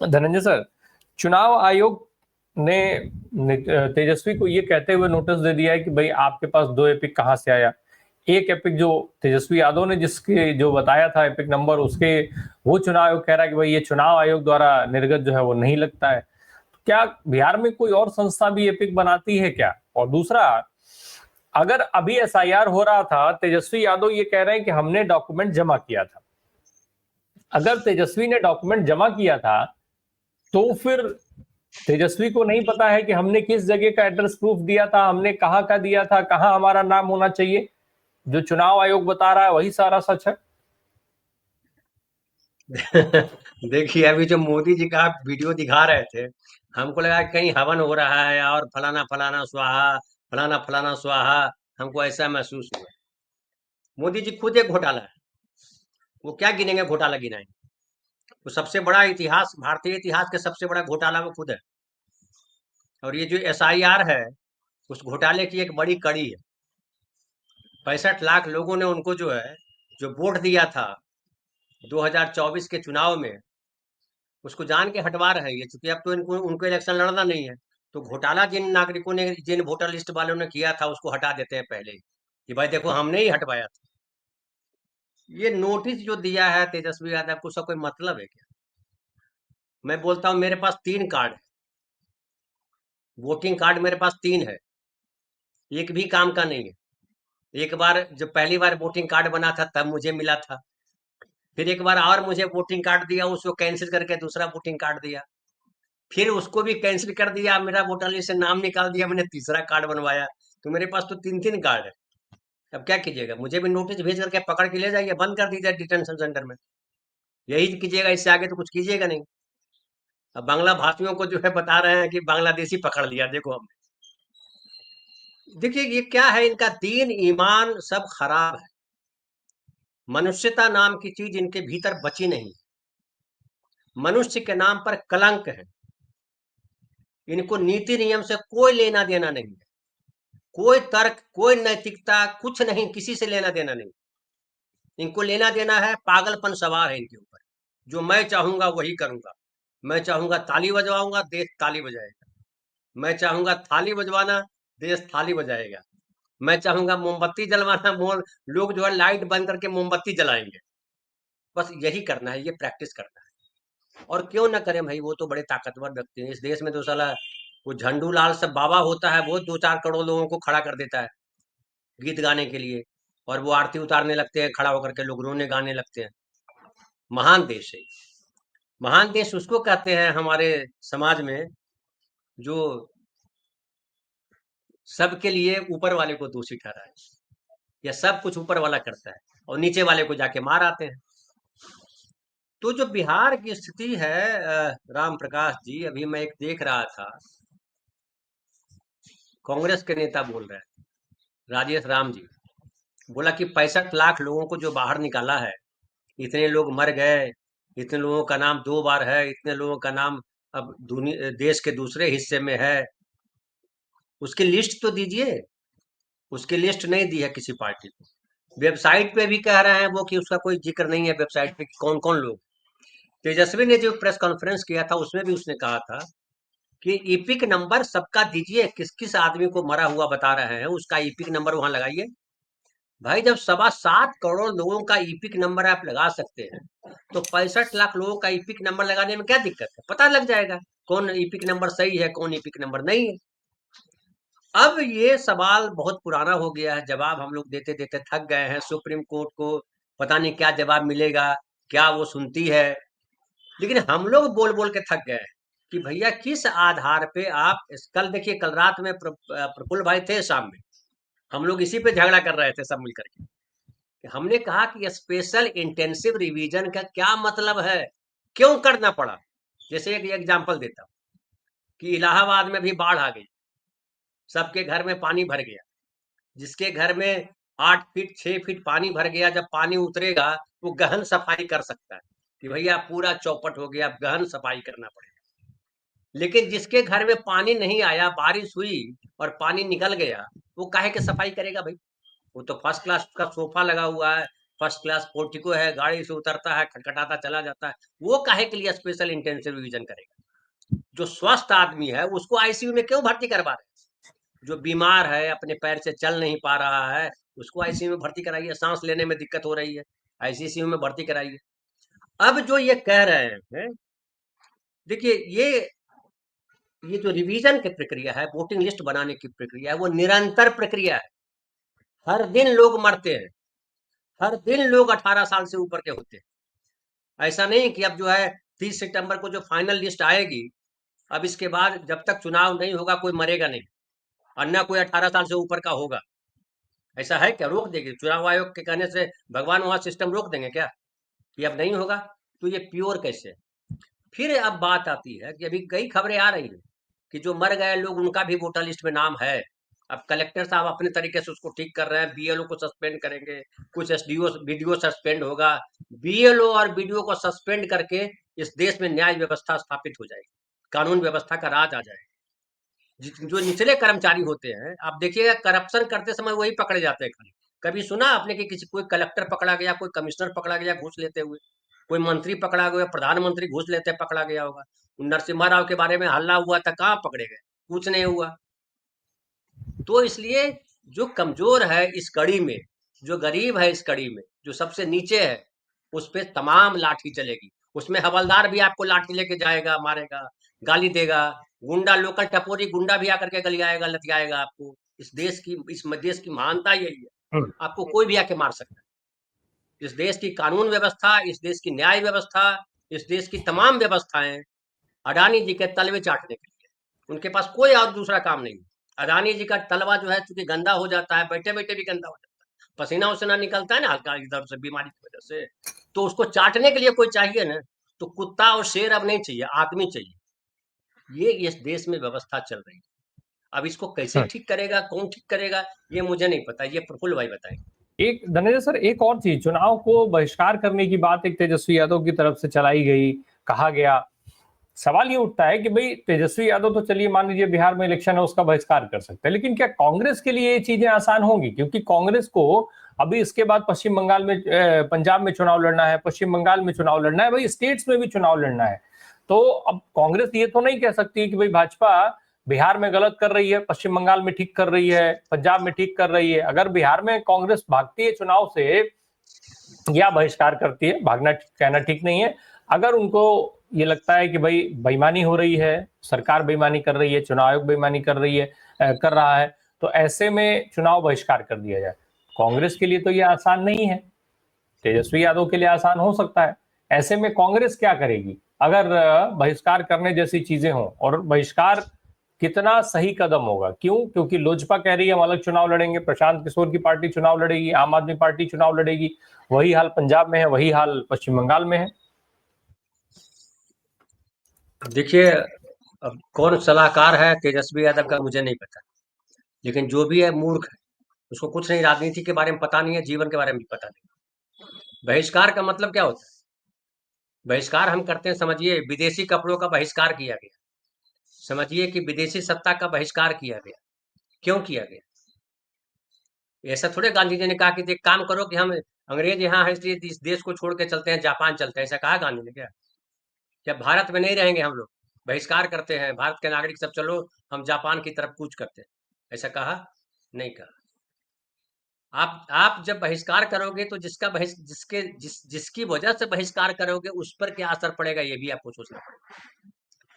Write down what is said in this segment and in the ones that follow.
Dhananjay sir, चुनाव आयोग ने तेजस्वी को ये कहते हुए नोटिस दे दिया है कि भाई आपके पास 2 एपिक कहां से आया। एक एपिक जो तेजस्वी यादव ने जिसके जो बताया था एपिक नंबर, उसके वो चुनाव आयोग कह रहा है कि भाई ये चुनाव आयोग द्वारा निर्गत जो है वो नहीं लगता है। तो क्या बिहार में कोई और संस्था भी एपिक बनाती है क्या? और दूसरा, अगर अभी एसआईआर हो रहा था, तेजस्वी यादव ये कह रहे हैं कि हमने डॉक्यूमेंट जमा किया था। अगर तेजस्वी ने डॉक्यूमेंट जमा किया था तो फिर तेजस्वी को नहीं पता है कि हमने किस जगह का एड्रेस प्रूफ दिया था, हमने कहां का दिया था, कहां हमारा नाम होना चाहिए? जो चुनाव आयोग बता रहा है वही सारा सच है। देखिए, अभी जो मोदी जी का आप वीडियो दिखा रहे थे, हमको लगा कि कहीं हवन हो रहा है और फलाना फलाना स्वाहा, फलाना फलाना स्वाहा। हमको ऐसा महसूस हुआ। मोदी जी खुद एक घोटाला है। वो क्या गिनेंगे? घोटाला गिनाएंगे। वो सबसे बड़ा इतिहास, भारतीय इतिहास के सबसे बड़ा घोटाला वो खुद है। और ये जो एसआईआर है, उस घोटाले की एक बड़ी कड़ी है। 65 लाख लोगों ने उनको जो है, जो वोट दिया था 2024 के चुनाव में, उसको जान के हटवा रहे हैं ये, चूंकि अब तो इनको उनको इलेक्शन लड़ना नहीं है। तो घोटाला जिन नागरिकों ने, जिन वोटर लिस्ट वालों ने किया था, उसको हटा देते हैं पहले ही, कि भाई देखो हमने ही हटवाया था। ये नोटिस जो दिया है तेजस्वी यादव को, उसका कोई मतलब है क्या? मैं बोलता हूँ, मेरे पास 3 कार्ड है। वोटिंग कार्ड मेरे पास 3 है। एक भी काम का नहीं है। एक बार जब पहली बार वोटिंग कार्ड बना था तब मुझे मिला था। फिर एक बार और मुझे वोटिंग कार्ड दिया, उसको कैंसिल करके दूसरा वोटिंग कार्ड दिया। फिर उसको भी कैंसिल कर दिया, मेरा वोटर लिस्ट से नाम निकाल दिया, मैंने तीसरा कार्ड बनवाया। तो मेरे पास तो 3 3 कार्ड है। अब क्या कीजिएगा? मुझे भी नोटिस भेज करके पकड़ के ले जाइए, बंद कर दीजिए डिटेंशन सेंटर में। यही कीजिएगा, इससे आगे तो कुछ कीजिएगा नहीं। अब बांग्ला भाषियों को जो है बता रहे हैं कि बांग्लादेशी पकड़ लिया, देखो हमने। देखिए ये क्या है, इनका दीन ईमान सब खराब है। मनुष्यता नाम की चीज इनके भीतर बची नहीं। मनुष्य के नाम पर कलंक है। इनको नीति नियम से कोई लेना देना नहीं है। कोई तर्क, कोई नैतिकता, कुछ नहीं, किसी से लेना देना नहीं। इनको लेना देना है, पागलपन सवार है इनके ऊपर। जो मैं चाहूंगा वही करूंगा। मैं चाहूंगा ताली बजवाऊंगा, देश ताली बजाएगा। मैं चाहूंगा थाली बजवाना, देश थाली बजाएगा। मैं चाहूंगा मोमबत्ती जलवाना, लोग जो है लाइट बंद करके मोमबत्ती जलाएंगे। बस यही करना है, ये प्रैक्टिस करना है। और क्यों ना करें भाई, वो तो बड़े ताकतवर व्यक्ति हैं इस देश में। तो साला वो झंडू लाल सब बाबा होता है, वो 2 4 करोड़ लोगों को खड़ा कर देता है गीत गाने के लिए। और वो आरती उतारने लगते हैं, खड़ा होकर के लोग रोने गाने लगते हैं। महान देश है। महान देश उसको कहते हैं हमारे समाज में, जो सबके लिए ऊपर वाले को दोषी ठहराए, या सब कुछ ऊपर वाला करता है और नीचे वाले को जाके मार आते हैं। तो जो बिहार की स्थिति है, राम प्रकाश जी, अभी मैं एक देख रहा था, कांग्रेस के नेता बोल रहे हैं, राजेश राम जी, बोला कि 65 लाख लोगों को जो बाहर निकाला है, इतने लोग मर गए, इतने लोगों का नाम 2 बार है, इतने लोगों का नाम अब दुनिया देश के दूसरे हिस्से में है, उसकी लिस्ट तो दीजिए। उसकी लिस्ट नहीं दी है किसी पार्टी को। वेबसाइट पे भी कह रहे हैं वो कि उसका कोई जिक्र नहीं है वेबसाइट पे कि कौन कौन लोग। तेजस्वी ने जो प्रेस कॉन्फ्रेंस किया था उसमें भी उसने कहा था कि ईपिक नंबर सबका दीजिए, किस किस आदमी को मरा हुआ बता रहे हैं उसका ईपिक नंबर वहां लगाइए। भाई जब 7.25 करोड़ लोगों का ईपिक नंबर आप लगा सकते हैं, तो 65 लाख लोगों का ईपिक नंबर लगाने में क्या दिक्कत है? पता लग जाएगा कौन ईपिक नंबर सही है, कौन ईपिक नंबर नहीं है। अब ये सवाल बहुत पुराना हो गया है, जवाब हम लोग देते देते थक गए हैं। सुप्रीम कोर्ट को पता नहीं क्या जवाब मिलेगा, क्या वो सुनती है। लेकिन हम लोग बोल बोल के थक गए हैं कि भैया किस आधार पे आप कल देखिए, कल रात में प्रफुल्ल भाई थे, शाम में हम लोग इसी पे झगड़ा कर रहे थे सब मिलकर के, कि हमने कहा कि स्पेशल इंटेंसिव रिवीजन का क्या मतलब है, क्यों करना पड़ा। जैसे एक एग्जांपल देता हूँ कि इलाहाबाद में भी बाढ़ आ गई, सबके घर में पानी भर गया। जिसके घर में 8 फीट 6 फीट पानी भर गया, जब पानी उतरेगा वो गहन सफाई कर सकता है कि भैया पूरा चौपट हो गया, अब गहन सफाई करना पड़ेगा। लेकिन जिसके घर में पानी नहीं आया, बारिश हुई और पानी निकल गया, वो काहे के सफाई करेगा भाई? वो तो फर्स्ट क्लास का सोफा लगा हुआ है, फर्स्ट क्लास पोर्टिको है, गाड़ी से उतरता है, खटखटाता चला जाता है, वो काहे के लिए स्पेशल इंटेंसिव रिवीजन करेगा? जो स्वस्थ आदमी है उसको आईसीयू में क्यों भर्ती करवा रहे हैं? जो बीमार है, अपने पैर से चल नहीं पा रहा है, उसको आईसीयू में भर्ती कराइए। सांस लेने में दिक्कत हो रही है, आईसीयू में भर्ती कराइए। अब जो ये कह रहे हैं, देखिए ये जो रिवीजन की प्रक्रिया है, वोटिंग लिस्ट बनाने की प्रक्रिया है, वो निरंतर प्रक्रिया है। हर दिन लोग मरते हैं, हर दिन लोग 18 साल से ऊपर के होते हैं। ऐसा नहीं कि अब जो है 30 सितंबर को जो फाइनल लिस्ट आएगी, अब इसके बाद जब तक चुनाव नहीं होगा कोई मरेगा नहीं, और न कोई 18 साल से ऊपर का होगा। ऐसा है क्या? रोक देगी चुनाव आयोग के कहने से भगवान वहां सिस्टम रोक देंगे क्या कि अब नहीं होगा? तो ये प्योर कैसे है? फिर अब बात आती है कि अभी कई खबरें आ रही हैं कि जो मर गए लोग उनका भी वोटर लिस्ट में नाम है। अब कलेक्टर साहब अपने तरीके से उसको ठीक कर रहे हैं, बीएलओ को सस्पेंड करेंगे, कुछ एसडीओ बीडीओ सस्पेंड होगा। बीएलओ और बीडीओ को सस्पेंड करके इस देश में न्याय व्यवस्था स्थापित हो जाएगी, कानून व्यवस्था का राज आ जाएगा। जो निचले कर्मचारी होते हैं, आप देखिएगा करप्शन करते समय वही पकड़े जाते हैं खाली। कभी सुना आपने कि किसी कोई कलेक्टर पकड़ा गया, कोई कमिश्नर पकड़ा गया घूस लेते हुए? कोई मंत्री पकड़ा गया, प्रधानमंत्री घूस लेते पकड़ा गया होगा? नरसिम्हा राव के बारे में हल्ला हुआ था, कहाँ पकड़े गए? कुछ नहीं हुआ। तो इसलिए जो कमजोर है इस कड़ी में, जो गरीब है इस कड़ी में, जो सबसे नीचे है, उस पे तमाम लाठी चलेगी। उसमें हवलदार भी आपको लाठी लेके जाएगा, मारेगा, गाली देगा। गुंडा, लोकल टपोरी गुंडा भी आकर के गलियाएगा, लतियाएगा आपको। इस देश की महानता यही है, हम्म। आपको कोई भी आके मार सकता है। इस देश की कानून व्यवस्था, इस देश की न्याय व्यवस्था, इस देश की तमाम व्यवस्थाएं अडानी जी के तलवे चाटने के लिए, उनके पास कोई और दूसरा काम नहीं। अडानी जी का तलवा जो है चूंकि गंदा हो जाता है, बैठे बैठे भी गंदा हो जाता है, पसीना उसीना निकलता है ना हल्का इधर से बीमारी की वजह से, तो उसको चाटने के लिए कोई चाहिए ना। तो कुत्ता और शेर अब नहीं चाहिए, आदमी चाहिए। ये इस देश में व्यवस्था चल रही है। अब इसको कैसे हम्म। ठीक करेगा, कौन ठीक करेगा, ये मुझे नहीं पता, ये प्रफुल्ल भाई बताएंगे। एक धनंजय सर, एक और चीज, चुनाव को बहिष्कार करने की बात एक तेजस्वी यादव की तरफ से चलाई गई, कहा गया। सवाल ये उठता है कि भाई तेजस्वी यादव तो चलिए मान लीजिए बिहार में इलेक्शन है उसका बहिष्कार कर सकते हैं, लेकिन क्या कांग्रेस के लिए ये चीजें आसान होंगी? क्योंकि कांग्रेस को अभी इसके बाद पश्चिम बंगाल में, पंजाब में चुनाव लड़ना है, पश्चिम बंगाल में चुनाव लड़ना है, भाई स्टेट्स में भी चुनाव लड़ना है। तो अब कांग्रेस ये तो नहीं कह सकती कि भाई भाजपा बिहार में गलत कर रही है, पश्चिम बंगाल में ठीक कर रही है, पंजाब में ठीक कर रही है। अगर बिहार में कांग्रेस भागती है चुनाव से या बहिष्कार करती है, भागना कहना ठीक नहीं है, अगर उनको ये लगता है कि भाई बेईमानी हो रही है, सरकार बेईमानी कर रही है, चुनाव आयोग बेईमानी कर रही है, कर रहा है, तो ऐसे में चुनाव बहिष्कार कर दिया जाए। कांग्रेस के लिए तो ये आसान नहीं है, तेजस्वी यादव के लिए आसान हो सकता है। ऐसे में कांग्रेस क्या करेगी अगर बहिष्कार करने जैसी चीजें हों? और बहिष्कार कितना सही कदम होगा? क्यों? क्योंकि लोजपा कह रही है हम अलग चुनाव लड़ेंगे, प्रशांत किशोर की पार्टी चुनाव लड़ेगी, आम आदमी पार्टी चुनाव लड़ेगी। वही हाल पंजाब में है, वही हाल पश्चिम बंगाल में है। देखिए, अब कौन सलाहकार है तेजस्वी यादव का मुझे नहीं पता, लेकिन जो भी है मूर्ख है। उसको कुछ नहीं, राजनीति के बारे में पता नहीं है, जीवन के बारे में भी पता नहीं। बहिष्कार का मतलब क्या होता है? बहिष्कार हम करते हैं, समझिए विदेशी कपड़ों का बहिष्कार किया गया, समझिए कि विदेशी सत्ता का बहिष्कार किया गया। क्यों किया गया? ऐसा थोड़े गांधी जी ने कहा कि एक काम करो कि हम अंग्रेज यहाँ है इसलिए इस देश को छोड़ के चलते हैं, जापान चलते हैं, ऐसा कहा गांधी ने क्या? क्या भारत में नहीं रहेंगे हम लोग? बहिष्कार करते हैं, भारत के नागरिक सब चलो हम जापान की तरफ कूच करते हैं, ऐसा कहा? नहीं कहा। आप जब बहिष्कार करोगे तो जिसकी वजह से बहिष्कार करोगे उस पर क्या असर पड़ेगा ये भी आपको सोचना पड़ेगा।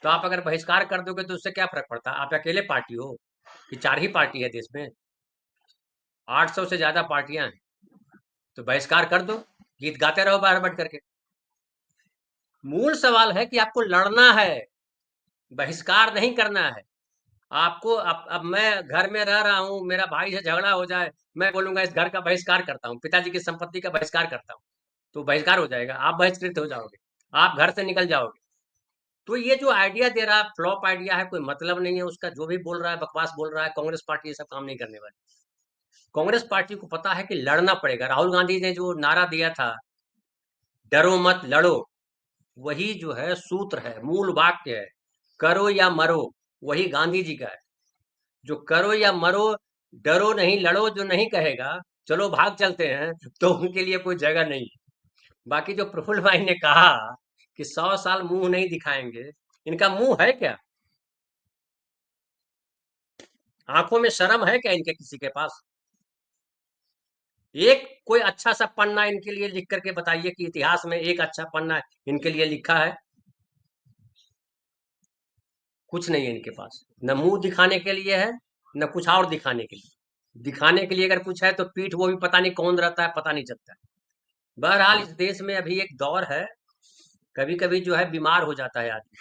तो आप अगर बहिष्कार कर दोगे तो उससे क्या फर्क पड़ता है? आप अकेले पार्टी हो कि 4 ही पार्टी है देश में? 800 से ज्यादा पार्टियां हैं, तो बहिष्कार कर दो, गीत गाते रहो बाहर बैठ करके। मूल सवाल है कि आपको लड़ना है, बहिष्कार नहीं करना है। आपको अब मैं घर में रह रहा हूँ, मेरा भाई से झगड़ा हो जाए, मैं बोलूंगा इस घर का बहिष्कार करता हूँ, पिताजी की संपत्ति का बहिष्कार करता हूँ, तो बहिष्कार हो जाएगा, आप बहिष्कृत हो जाओगे, आप घर से निकल जाओगे। तो ये जो आइडिया दे रहा है फ्लॉप आइडिया है, कोई मतलब नहीं है उसका। जो भी बोल रहा है बकवास बोल रहा है। कांग्रेस पार्टी ये सब काम नहीं करने वाली। कांग्रेस पार्टी को पता है कि लड़ना पड़ेगा। राहुल गांधी ने जो नारा दिया था, डरो मत लड़ो, वही जो है सूत्र है, मूल वाक्य है, करो या मरो, वही गांधी जी का है। जो करो या मरो, डरो नहीं लड़ो जो नहीं कहेगा, चलो भाग चलते हैं, तो उनके लिए कोई जगह नहीं है। बाकी जो प्रफुल्ल भाई ने कहा कि 100 साल मुंह नहीं दिखाएंगे, इनका मुंह है क्या? आंखों में शर्म है क्या इनके किसी के पास? एक कोई अच्छा सा पन्ना इनके लिए लिख करके बताइए कि इतिहास में एक अच्छा पन्ना इनके लिए लिखा है। कुछ नहीं है इनके पास, न मुंह दिखाने के लिए है, न कुछ और दिखाने के लिए। दिखाने के लिए अगर कुछ है तो पीठ वो भी पता नहीं कौन रहता है, पता नहीं चलता है। बहरहाल इस देश में अभी एक दौर है, कभी कभी जो है बीमार हो जाता है आदमी,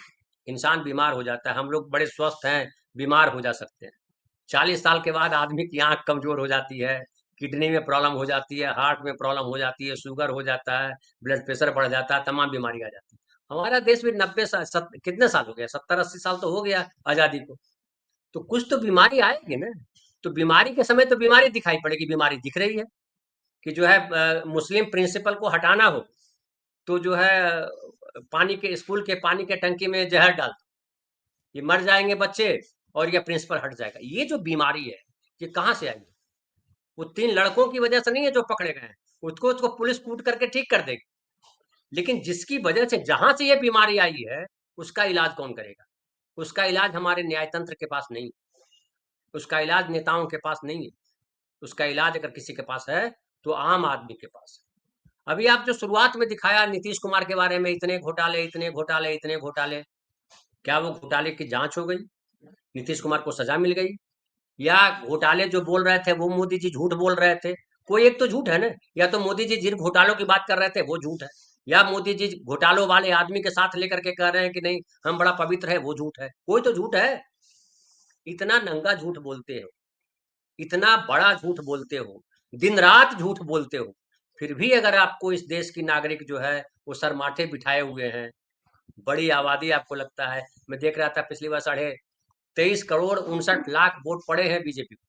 इंसान बीमार हो जाता है। हम लोग बड़े स्वस्थ हैं, बीमार हो जा सकते हैं। 40 साल के बाद आदमी की आंख कमजोर हो जाती है, किडनी में प्रॉब्लम हो जाती है, हार्ट में प्रॉब्लम हो जाती है, शुगर हो जाता है, ब्लड प्रेशर बढ़ जाता है, तमाम बीमारी आ जाती है। हमारा देश भी 90 साल कितने साल हो गया, 70-80 साल तो हो गया आजादी को। तो कुछ तो बीमारी आएगी ना। तो बीमारी के समय तो बीमारी दिखाई पड़ेगी, बीमारी दिख रही है कि जो है मुस्लिम प्रिंसिपल को हटाना हो तो जो है पानी के स्कूल के पानी के टंकी में जहर डाल दो, ये मर जाएंगे बच्चे और ये प्रिंसिपल हट जाएगा। ये जो बीमारी है ये कहाँ से आई? वो 3 लड़कों की वजह से नहीं है जो पकड़े गए हैं, उसको उसको पुलिस कूट करके ठीक कर देगी। लेकिन जिसकी वजह से, जहां से ये बीमारी आई है, उसका इलाज कौन करेगा? उसका इलाज हमारे न्यायतंत्र के पास नहीं, उसका इलाज नेताओं के पास नहीं है। उसका इलाज अगर किसी के पास है तो आम आदमी के पास है। अभी आप जो शुरुआत में दिखाया नीतीश कुमार के बारे में, इतने घोटाले इतने घोटाले इतने घोटाले, क्या वो घोटाले की जांच हो गई? नीतीश कुमार को सजा मिल गई? या घोटाले जो बोल रहे थे वो मोदी जी झूठ बोल रहे थे? कोई एक तो झूठ है ना। या तो मोदी जी जिन घोटालों की बात कर रहे थे वो झूठ है, या मोदी जी घोटालों वाले आदमी के साथ लेकर के कह रहे हैं कि नहीं हम बड़ा पवित्र है, वो झूठ है। कोई तो झूठ है। इतना नंगा झूठ बोलते हो, इतना बड़ा झूठ बोलते हो, दिन रात झूठ बोलते हो, फिर भी अगर आपको इस देश की नागरिक जो है वो सर माथे बिठाए हुए हैं, बड़ी आबादी आपको लगता है। मैं देख रहा था पिछली बार 23 करोड़ 59 लाख वोट पड़े हैं बीजेपी को।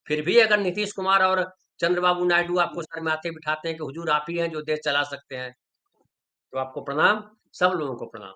फिर भी अगर नीतीश कुमार और चंद्रबाबू नायडू आपको सर माथे बिठाते हैं कि हुजूर आप ही हैं जो देश चला सकते हैं, तो आपको प्रणाम, सब लोगों को प्रणाम।